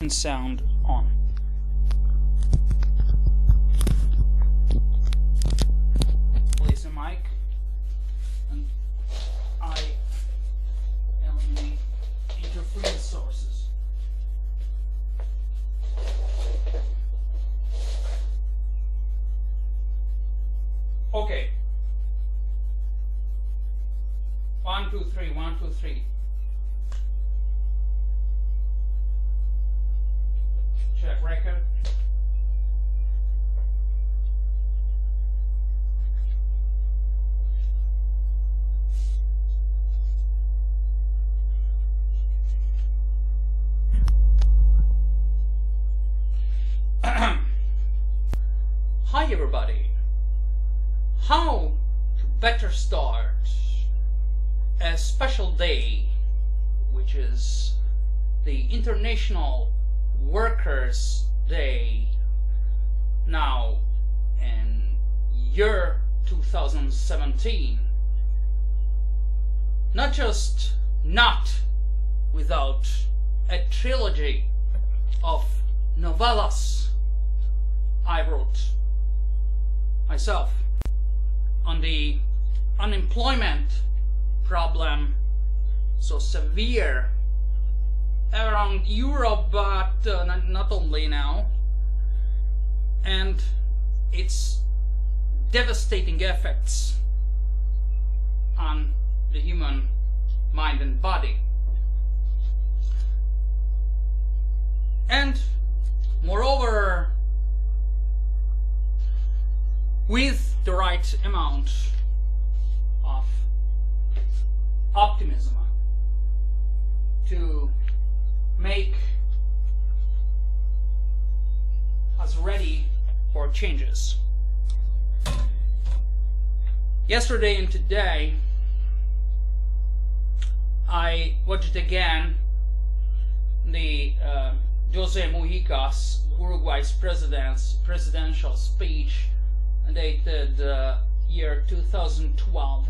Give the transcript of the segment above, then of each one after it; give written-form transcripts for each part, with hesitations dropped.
and sound on. Place the mic, and I eliminate interference sources. Okay. 1, 2, 3, 1, 2, 3. Check record. Hi everybody. How to better start a special day, which is the International Workers' Day, now in year 2017. Not without a trilogy of novellas I wrote myself on the unemployment problem, so severe around Europe, but not only now, and its devastating effects on the human mind and body. And moreover, with the right amount of optimism to make us ready for changes. Yesterday and today I watched again the José Mujica's, Uruguay's presidential speech dated year 2012,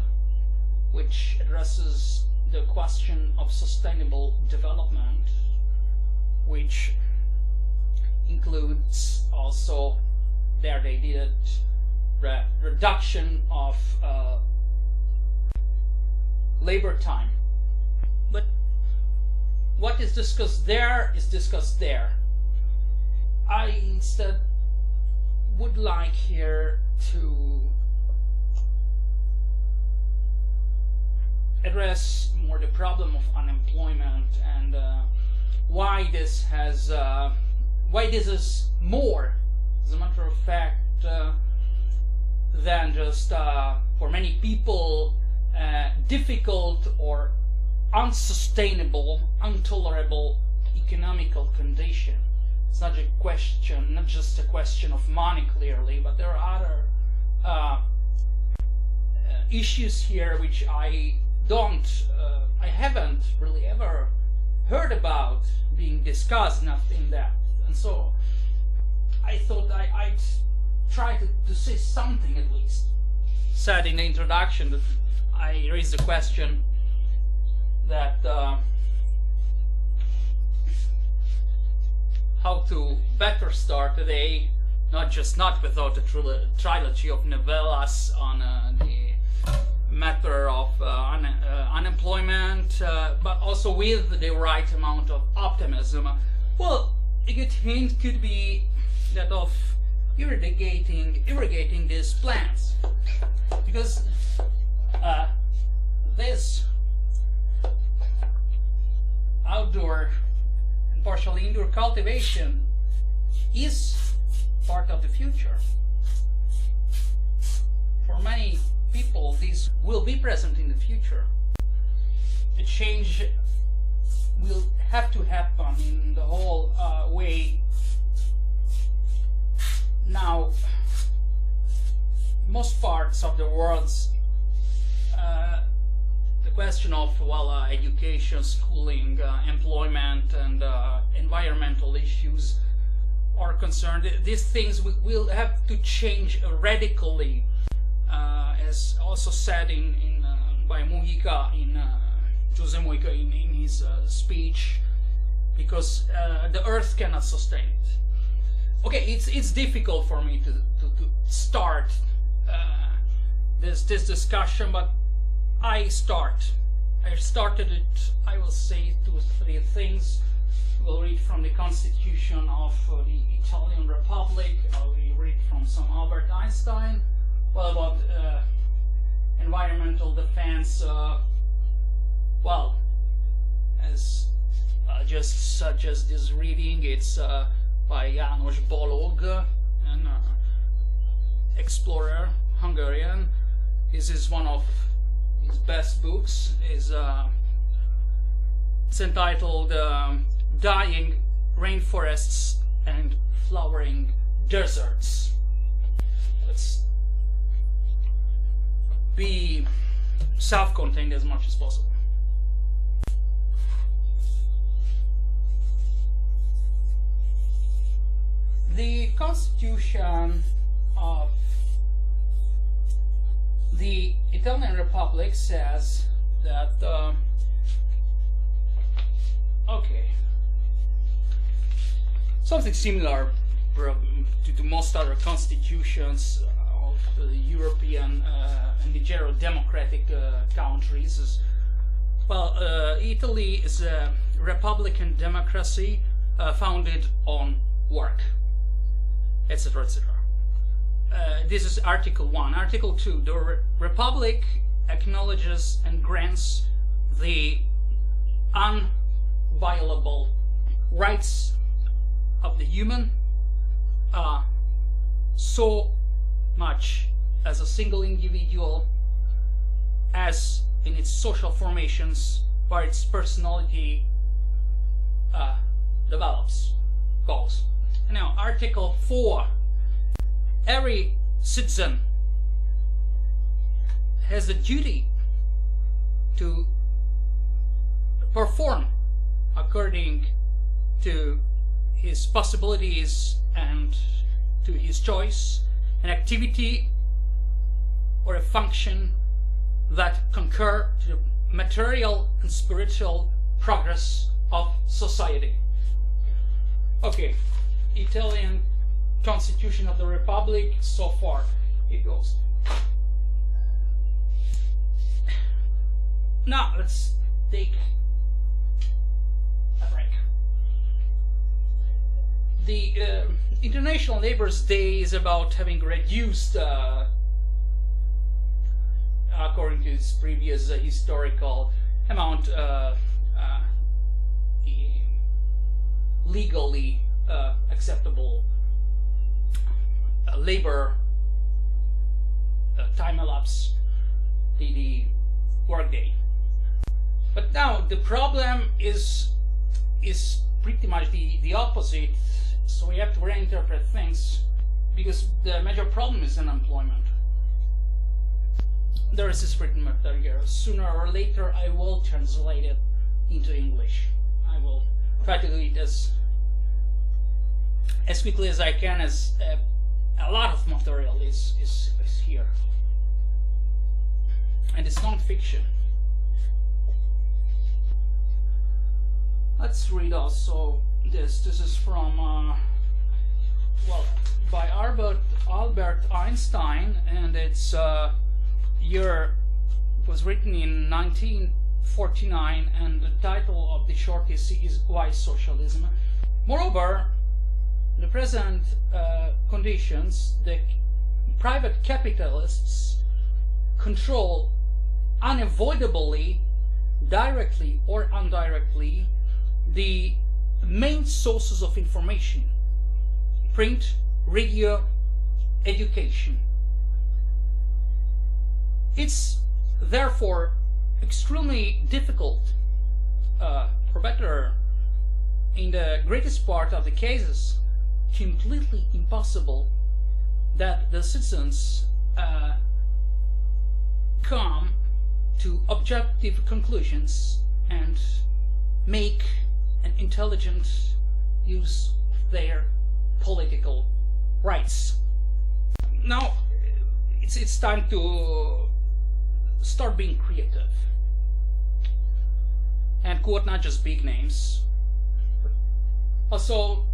which addresses the question of sustainable development, which includes also, there they did reduction of labor time. But what is discussed there is discussed there. I instead would like here to address more the problem of unemployment and why this is more, as a matter of fact, than just for many people difficult or unsustainable, intolerable economical condition. It's not just a question of money, clearly, but there are other issues here which I haven't really ever heard about being discussed enough in depth, and so I thought I'd try to say something at least. Said in the introduction that I raised the question that how to better start the day, not without a trilogy of novellas on the matter of unemployment, but also with the right amount of optimism. Well, a good hint could be that of irrigating these plants, because this outdoor and partially indoor cultivation is part of the future. For many people, these will be present in the future. A change will have to happen in the whole way. Now, most parts of the world, the question of education, schooling, employment, and environmental issues are concerned. These things will have to change radically, as also said by Mujica, José Mujica in his speech. because the earth cannot sustain it. Okay, it's difficult for me to start this discussion, but I started it. I will say 2 or 3 things. We'll read from the Constitution of the Italian Republic. I will read from some Albert Einstein. Well, about environmental defense. Well, as just suggest this reading, it's by János Balog, an explorer, Hungarian. This is one of his best books. It's entitled Dying Rainforests and Flowering Deserts. Let's be self-contained as much as possible. The Constitution of the Italian Republic says that okay, something similar to most other constitutions of the European and the general democratic countries. Is, well, Italy is a republican democracy founded on work, etc., etc. This is Article 1. Article 2, the Republic acknowledges and grants the unviolable rights of the human so much as a single individual as in its social formations where its personality develops, goes. Now, Article 4. Every citizen has a duty to perform according to his possibilities and to his choice an activity or a function that concur to the material and spiritual progress of society. Okay, Italian Constitution of the Republic, so far it goes. Now let's take a break. The International Labour's Day is about having reduced, according to its previous historical amount, legally acceptable labor time elapse, the workday. But now the problem is pretty much the opposite. So we have to reinterpret things because the major problem is unemployment. There is this written matter here. Sooner or later I will translate it into English. I will try to do it as quickly as I can, as a lot of material is here. And it's non-fiction. Let's read also this. This is from, well, by Albert Einstein, and it's it was written in 1949, and the title of the short essay is Why Socialism. Moreover, in the present conditions, the private capitalists control unavoidably, directly or indirectly, the main sources of information: print, radio, education. It's therefore extremely difficult, or better, in the greatest part of the cases, completely impossible, that the citizens come to objective conclusions and make an intelligent use of their political rights. Now it's time to start being creative and quote not just big names, but Also,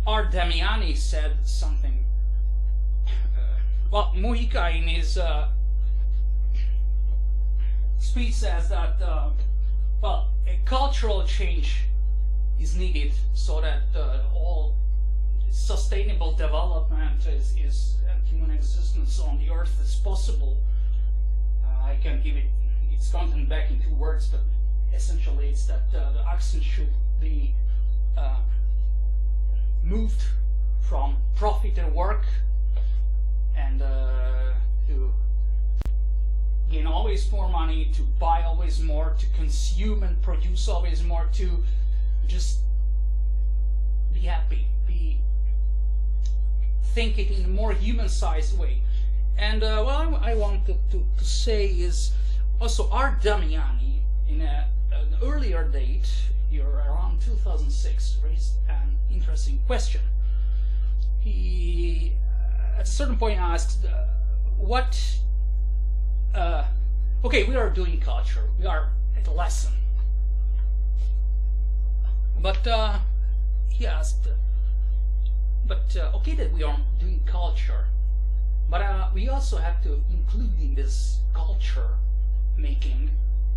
R. Damiani said something. Well, Mujica in his speech says that well, a cultural change is needed so that all sustainable development is and human existence on the earth is possible. I can give it its content back in 2 words, but essentially it's that the accent should be moved from profit and work and to gain always more money, to buy always more, to consume and produce always more, to just be happy, think it in a more human-sized way. And what I wanted to say is also R. Damiani, in an earlier date, here around 2006, raised an interesting question. He, at a certain point, asked, okay, we are doing culture, we are at a lesson. But he asked, okay that we are doing culture, but we also have to include in this culture making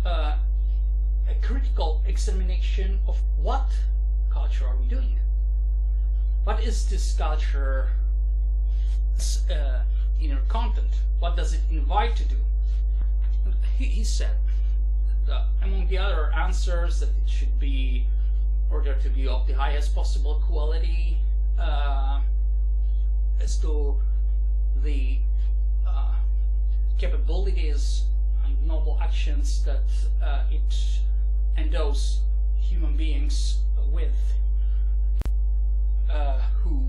a critical examination of what culture are we doing. What is this culture inner content? What does it invite to do? He said, among the other answers, that it should be ordered to be of the highest possible quality, as to the capabilities and noble actions that it endows human beings with, who,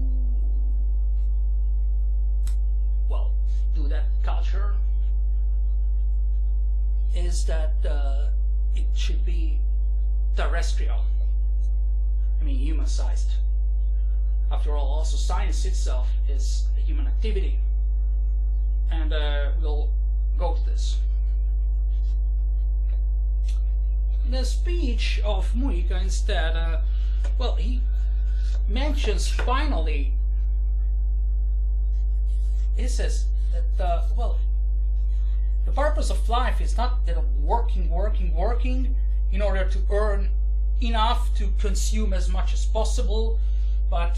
well, do that culture, is that it should be terrestrial, I mean human-sized. After all, also science itself is a human activity, and we'll go to this. In the speech of Mujica, instead, well, he mentions finally, he says that, well, the purpose of life is not that of working in order to earn enough to consume as much as possible, but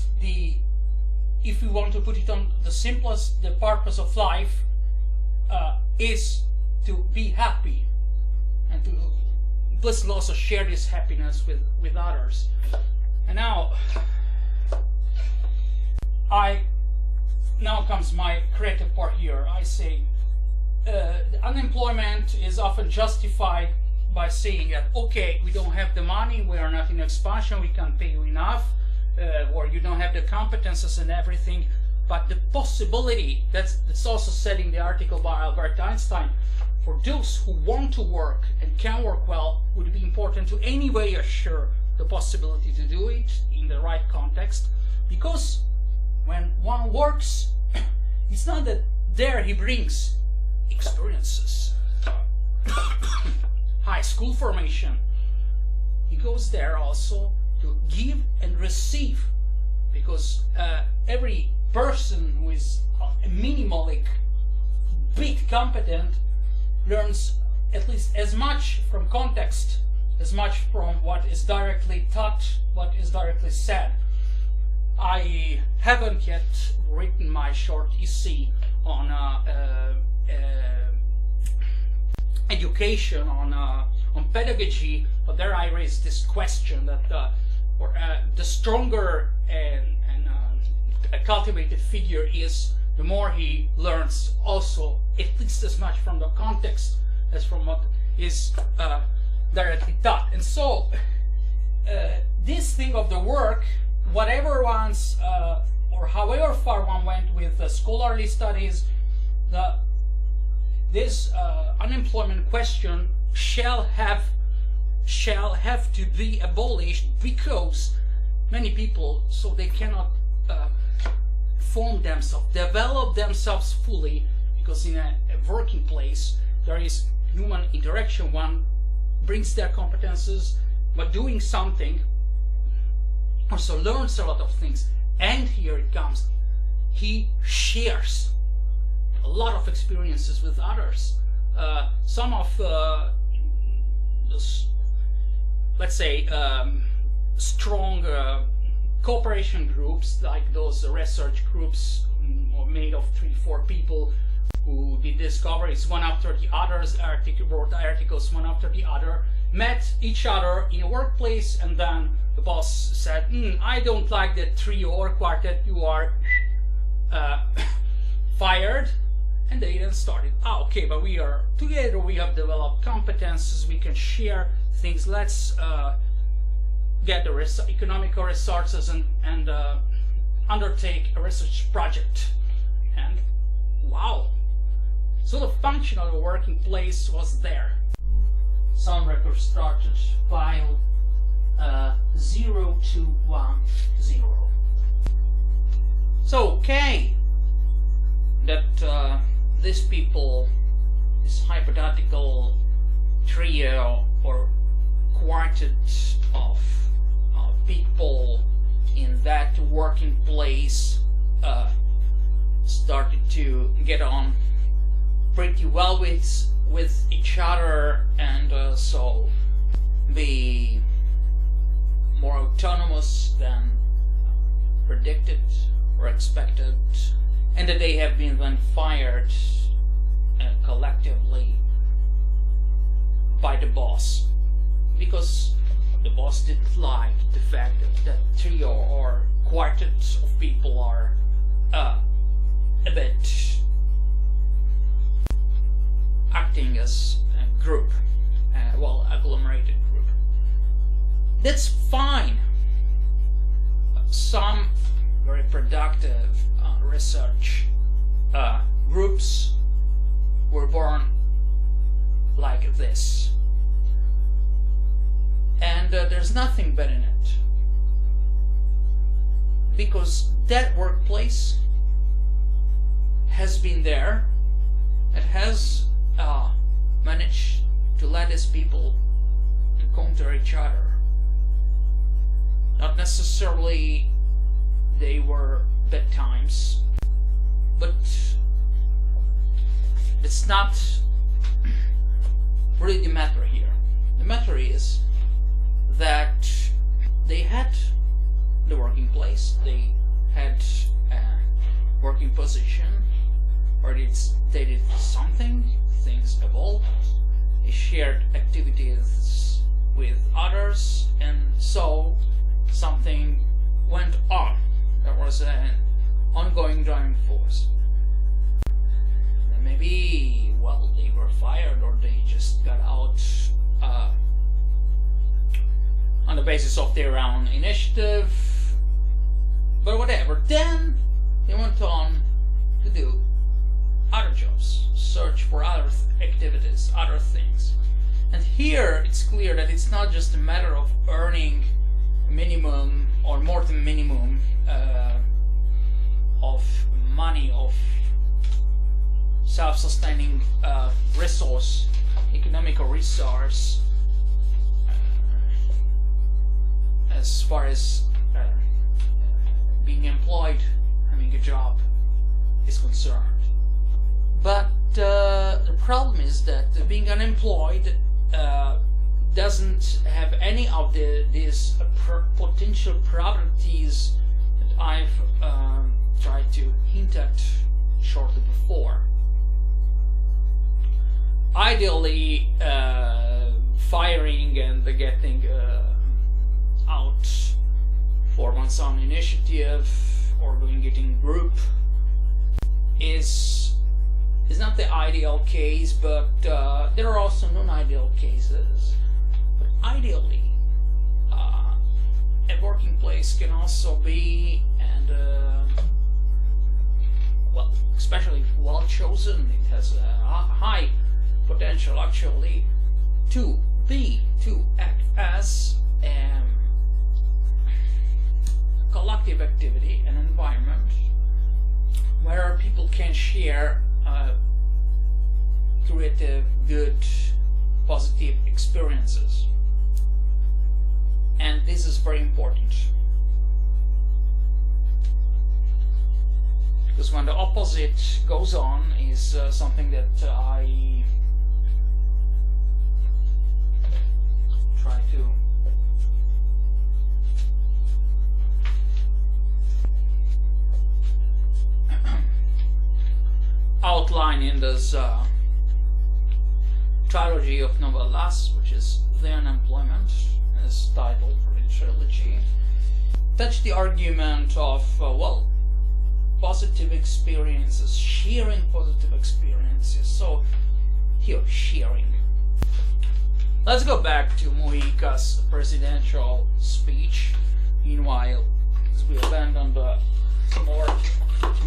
if we want to put it on the simplest, the purpose of life is to be happy and to blissfully also share this happiness with others. And now comes my creative part here. I say the unemployment is often justified by saying that, okay, we don't have the money, we are not in expansion, we can't pay you enough, or you don't have the competences and everything. But the possibility, that's also said in the article by Albert Einstein, for those who want to work and can work well, would be important to anyway assure the possibility to do it in the right context. Because when one works, it's not that there he brings experiences, high school formation. He goes there also to give and receive, because every person who is minimally bit competent learns at least as much from context, as much from what is directly taught, what is directly said. I haven't yet written my short essay on education, on pedagogy, but there I raised this question that the stronger a cultivated figure is, the more he learns also at least as much from the context as from what is directly taught. And so this thing of the work, whatever one's or however far one went with scholarly studies, this unemployment question shall have to be abolished, because many people, so they cannot form themselves, develop themselves fully, because in a working place there is human interaction, one brings their competences, but doing something also learns a lot of things. And here it comes, he shares a lot of experiences with others. Some of those, let's say, strong cooperation groups, like those research groups made of 3-4 people who did discoveries one after the others, wrote articles one after the other, met each other in a workplace, and then the boss said, I don't like that trio or quartet, you are fired. And they then started, okay, but we are together, we have developed competences, we can share things, let's get the economical resources and undertake a research project. And wow, so the function of the working place was there. Sound record started file 0210. So okay, that these people, this hypothetical trio or quartet of people in that working place started to get on pretty well with each other, and so be more autonomous than predicted or expected, and that they have been then fired collectively by the boss, because the boss didn't like the fact that trio or quartet of people are a bit acting as a group, agglomerated group. That's fine. Some very productive research groups were born like this, and there's nothing bad in it, because that workplace has been there. It has managed to let these people encounter each other. Not necessarily they were bad times, but it's not really the matter here. The matter is that they had the working place, they had a working position, or they did something, things evolved, they shared activities with others, and so something went on. There was an ongoing driving force. And maybe, well, they were fired, or they just got out on the basis of their own initiative, but whatever. Then they went on to do other jobs, search for other activities, other things. And here it's clear that it's not just a matter of earning minimum or more than minimum of money, of self-sustaining resource, economical resource, as far as being employed, having a job is concerned. But the problem is that being unemployed doesn't have any of these potential properties that I've tried to hint at shortly before. Ideally, firing and getting out for one's own initiative or doing it in group is not the ideal case, but there are also non-ideal cases. But ideally, a working place can also be, and well, especially if well chosen, it has a high potential actually to act as a collective activity, an environment where people can share creative, good, positive experiences. And this is very important. because when the opposite goes on is something that I try to outline in this trilogy of novellas, which is The Unemployment, as title for the trilogy. Touch the argument of well, positive experiences, sharing positive experiences. So here, sharing. Let's go back to Mujica's presidential speech. Meanwhile, as we abandon the more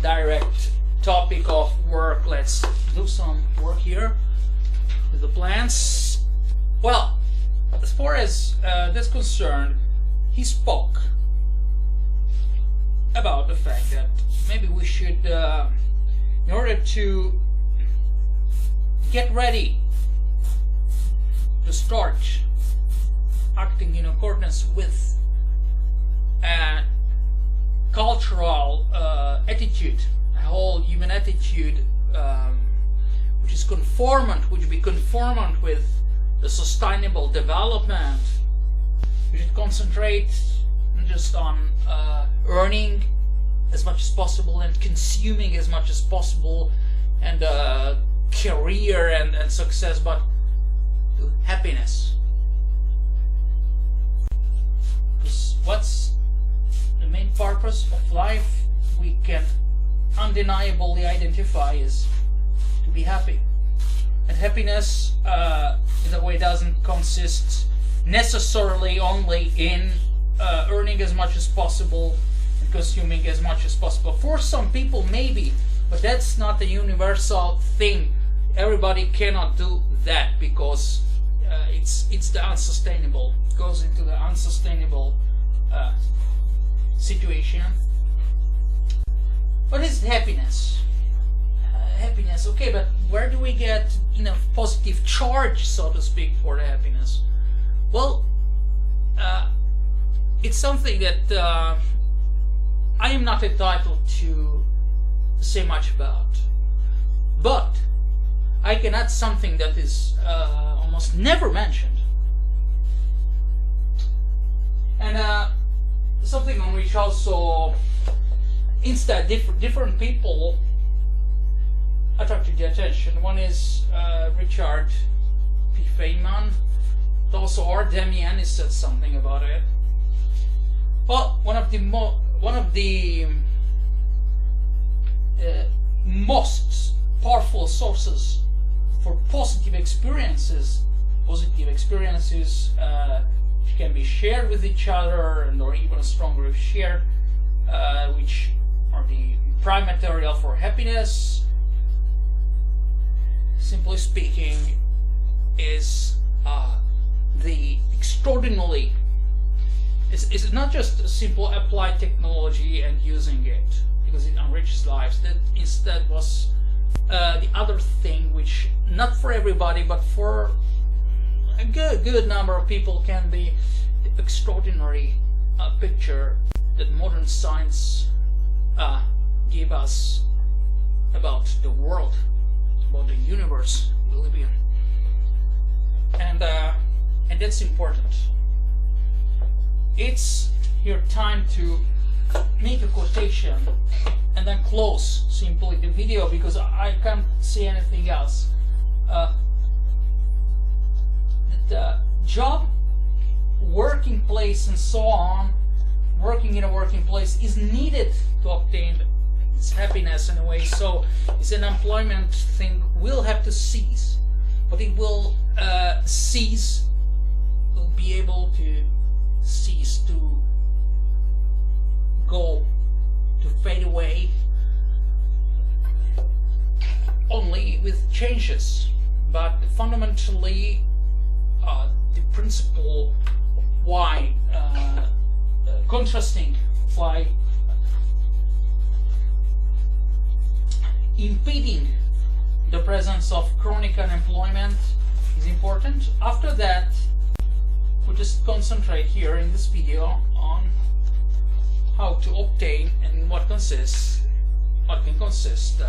direct topic of work, let's do some work here with the plants. Well, as far as that's concerned, he spoke about the fact that maybe we should, in order to get ready to start acting in accordance with a cultural attitude, a whole human attitude, which is conformant, which be conformant with the sustainable development. We should concentrate not just on earning as much as possible and consuming as much as possible and career and success, but to happiness. Because what's the main purpose of life we can undeniably identify is to be happy. And happiness in a way doesn't consist necessarily only in earning as much as possible and consuming as much as possible. For some people maybe, but that's not a universal thing. Everybody cannot do that because it's the unsustainable. It goes into the unsustainable situation. What is happiness? Happiness, okay, but where do we get positive charge, so to speak, for the happiness? Well, it's something that I am not entitled to say much about, but I can add something that is almost never mentioned, and something on which also instead different people attracted the attention. One is Richard P. Feynman, but also R. Demian said something about it. Well, one of the most powerful sources for positive experiences which can be shared with each other and or even stronger if shared, which are the prime material for happiness, simply speaking, is the extraordinarily, it's not just simple applied technology and using it because it enriches lives. That instead was the other thing, which not for everybody but for a good number of people can be the extraordinary picture that modern science gave us about the world, about the universe we live in, and that's important. It's here time to make a quotation and then close simply the video because I can't say anything else. The job, working place, and so on, working in a working place is needed to obtain its happiness in a way. So it's an employment thing will have to cease, but it will cease, will be able to cease, to go, to fade away only with changes. But fundamentally the principle of why contrasting, why impeding the presence of chronic unemployment is important. After that, we'll just concentrate here in this video on how to obtain and what consists what can consist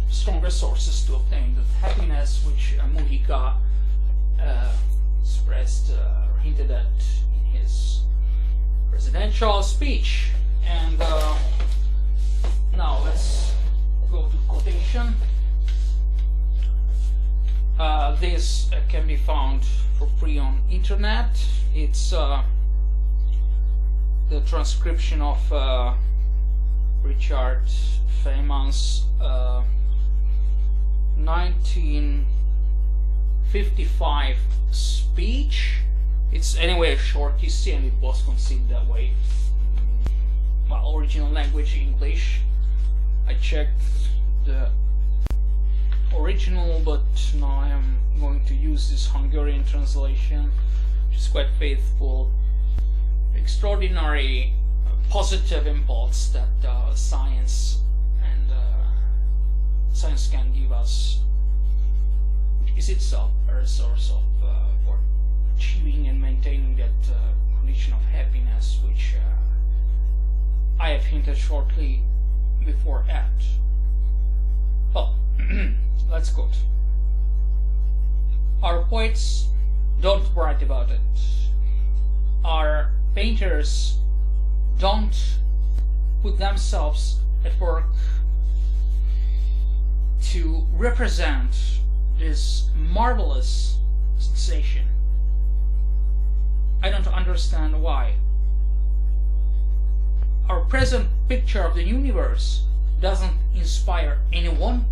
stronger sources to obtain that happiness, which Mujica expressed or hinted at in his presidential speech. And now let's go to quotation. This can be found for free on internet. It's the transcription of Richard Feynman's 1955 speech. It's anyway a short essay, and it was conceived that way. Well, original language English. I checked the original, but now I am going to use this Hungarian translation, which is quite faithful. Extraordinary positive impulse that science can give us, which is itself a source of for achieving and maintaining that condition of happiness, which I have hinted shortly before at. Well, let's quote. Our poets don't write about it. Our painters don't put themselves at work to represent this marvelous sensation. I don't understand why. Our present picture of the universe doesn't inspire anyone.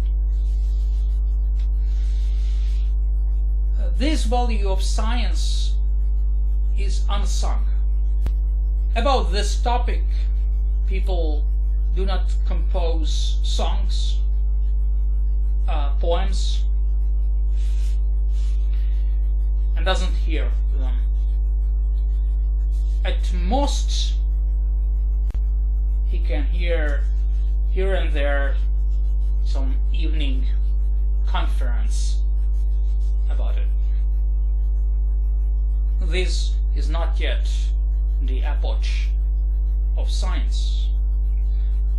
This value of science is unsung. About this topic, people do not compose songs, poems, and doesn't hear them. At most, he can hear here and there some evening conference about it. This is not yet the epoch of science.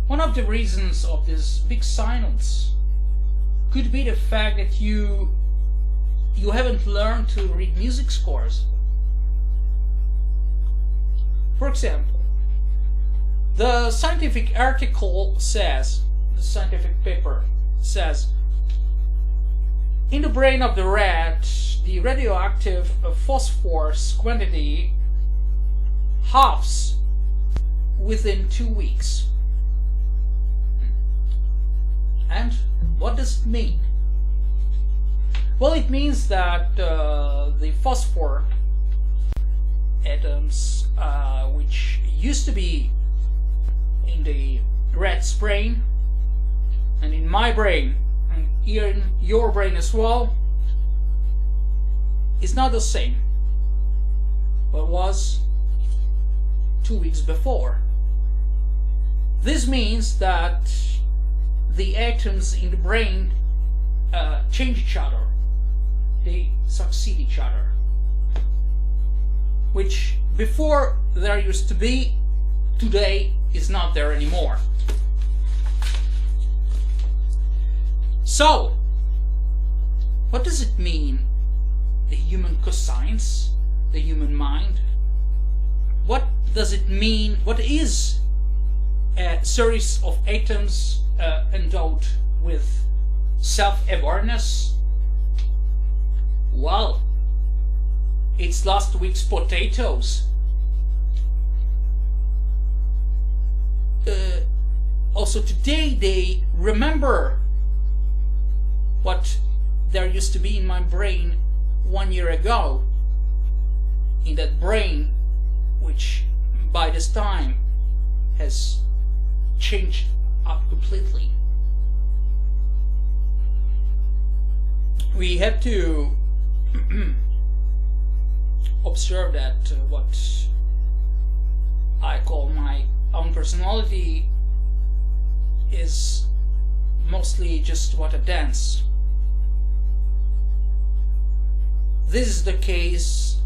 One of the reasons of this big silence could be the fact that you haven't learned to read music scores. For example, the scientific article says, the scientific paper says, in the brain of the rat, the radioactive phosphorus quantity halves within 2 weeks. And what does it mean? Well, it means that the phosphor atoms, which used to be in the rat's brain and in my brain and here in your brain as well, is not the same but was 2 weeks before. This means that the atoms in the brain change each other. They succeed each other. Which before there used to be, today is not there anymore. So, what does it mean? The human conscience, the human mind? What does it mean? What is a series of atoms endowed with self-awareness? Well, it's last week's potatoes. Also today they remember what there used to be in my brain 1 year ago. In that brain, which by this time has changed up completely. We have to observe that what I call my own personality is mostly just what a dance. This is the case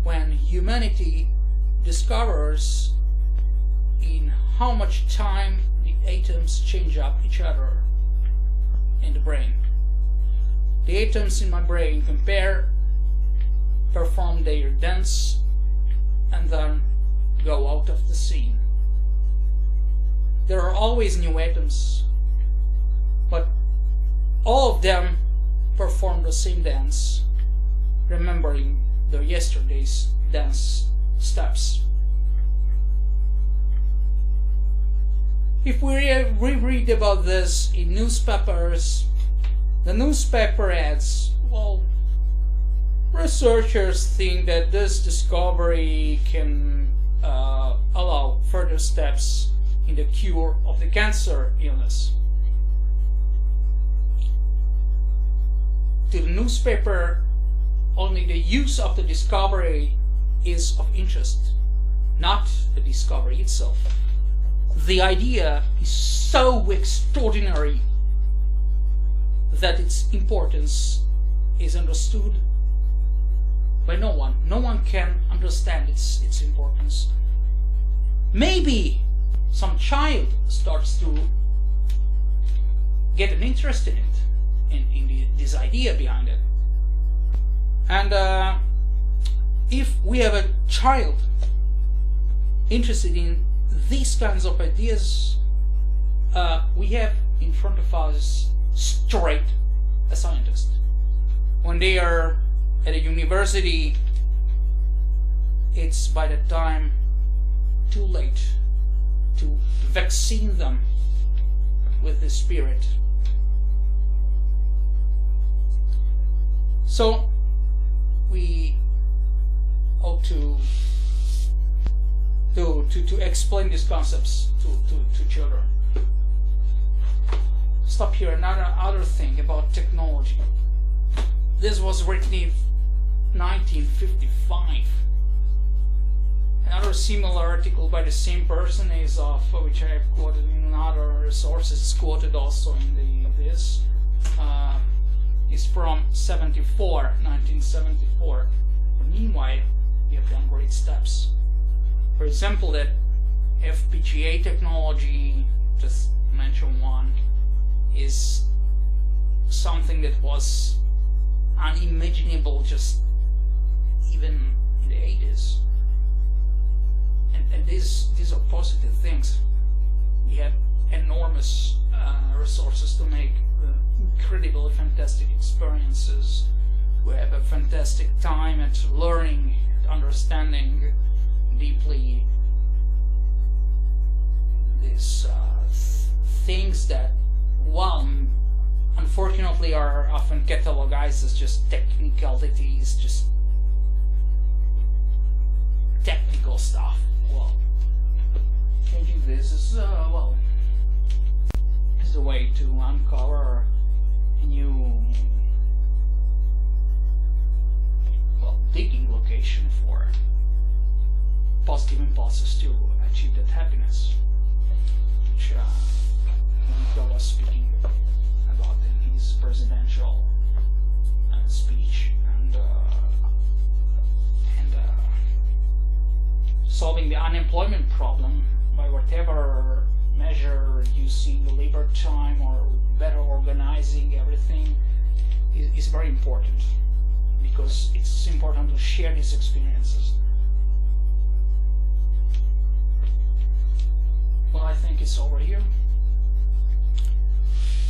when humanity discovers in how much time the atoms change up each other in the brain. The atoms in my brain perform their dance, and then go out of the scene. There are always new atoms, but all of them perform the same dance, remembering the yesterday's dance steps. If we reread about this in newspapers, the newspaper adds, well, researchers think that this discovery can allow further steps in the cure of the cancer illness. To the newspaper, only the use of the discovery is of interest, not the discovery itself. The idea is so extraordinary that its importance is understood by no one. No one can understand its importance. Maybe some child starts to get an interest in it, in this idea behind it. And if we have a child interested in these kinds of ideas, we have in front of us straight a scientist. When they are at a university, it's by the time too late to vaccine them with the spirit. So we ought to explain these concepts to children. Stop here. Another thing about technology. This was written in 1955. Another similar article by the same person is which I have quoted in other sources, quoted also in this, is from 1974. But meanwhile, we have done great steps. For example, that FPGA technology, just mention one, is something that was unimaginable just even in the 80s. And these are positive things. We have enormous resources to make incredibly fantastic experiences. We have a fantastic time at learning, understanding deeply these things that, well, unfortunately are often catalogized as just technicalities, just technical stuff. Well, changing this is is a way to uncover a new, digging location for positive impulses to achieve that happiness, which Nico was speaking about in his presidential speech, and solving the unemployment problem by whatever measure, reducing the labor time or better organizing everything, is very important, because it's important to share these experiences. Well, I think it's over here.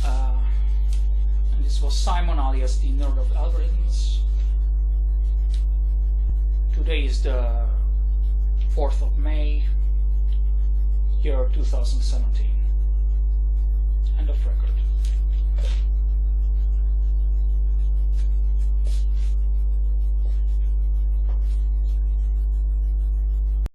And this was Simon, alias the Nerd of Algorithms. Today is the 4th of May, year 2017. End of record.